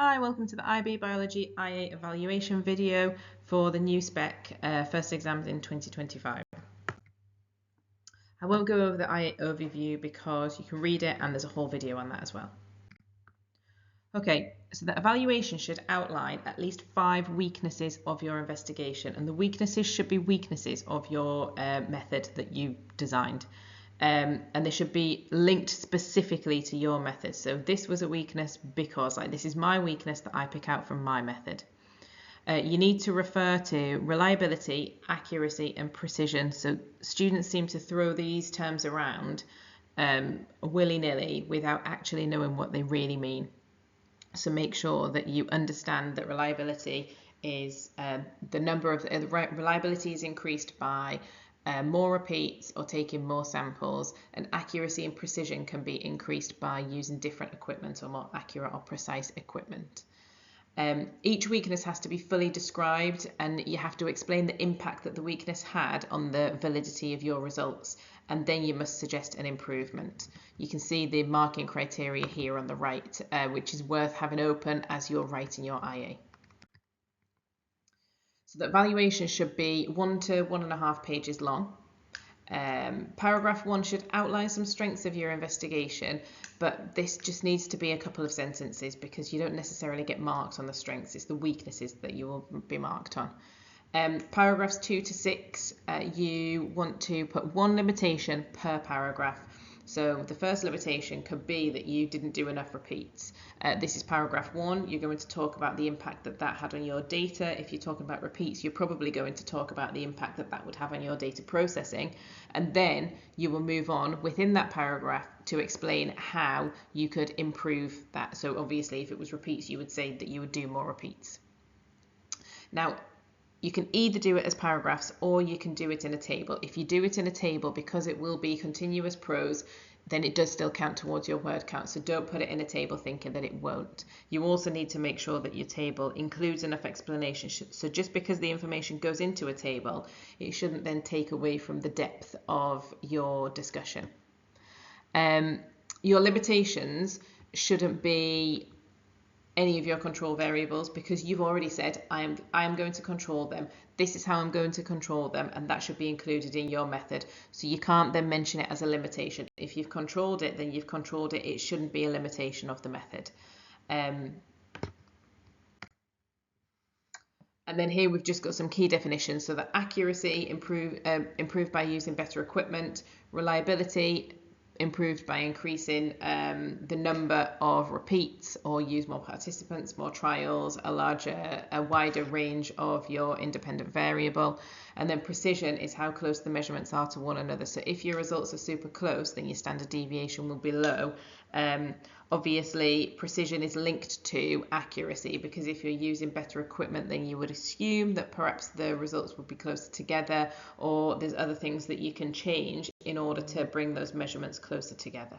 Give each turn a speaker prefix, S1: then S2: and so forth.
S1: Hi, welcome to the IB Biology IA evaluation video for the new spec first exams in 2025. I won't go over the IA overview because you can read it and there's a whole video on that as well. Okay, so the evaluation should outline at least 5 weaknesses of your investigation, and the weaknesses should be weaknesses of your method that you designed. And they should be linked specifically to your method. So this was a weakness because this is my weakness that I pick out from my method. You need to refer to reliability, accuracy and precision. So students seem to throw these terms around willy-nilly without actually knowing what they really mean. So make sure that you understand that reliability is the number of reliability is increased by more repeats or taking more samples, and accuracy and precision can be increased by using different equipment or more accurate or precise equipment. Each weakness has to be fully described, and you have to explain the impact that the weakness had on the validity of your results, and then you must suggest an improvement. You can see the marking criteria here on the right, which is worth having open as you're writing your IA. So the evaluation should be 1 to 1.5 pages long. Paragraph 1 should outline some strengths of your investigation, but this just needs to be a couple of sentences because you don't necessarily get marked on the strengths. It's the weaknesses that you will be marked on. Paragraphs 2 to 6, you want to put 1 limitation per paragraph. So the first limitation could be that you didn't do enough repeats. This is paragraph 1. You're going to talk about the impact that that had on your data. If you're talking about repeats, you're probably going to talk about the impact that that would have on your data processing. And then you will move on within that paragraph to explain how you could improve that. So obviously, if it was repeats, you would say that you would do more repeats. Now, you can either do it as paragraphs or you can do it in a table. If you do it in a table, because it will be continuous prose, then it does still count towards your word count. So don't put it in a table thinking that it won't. You also need to make sure that your table includes enough explanation. So just because the information goes into a table, it shouldn't then take away from the depth of your discussion. Your limitations shouldn't be any of your control variables, because you've already said I am going to control them. This is how I'm going to control them, and that should be included in your method. So you can't then mention it as a limitation. If you've controlled it, then you've controlled it. It shouldn't be a limitation of the method. And then here we've just got some key definitions. So that accuracy improved by using better equipment, reliability improved by increasing the number of repeats or use more participants, more trials, a wider range of your independent variable. And then precision is how close the measurements are to one another. So if your results are super close, then your standard deviation will be low. Obviously, precision is linked to accuracy, because if you're using better equipment, then you would assume that perhaps the results would be closer together, or there's other things that you can change in order to bring those measurements closer together.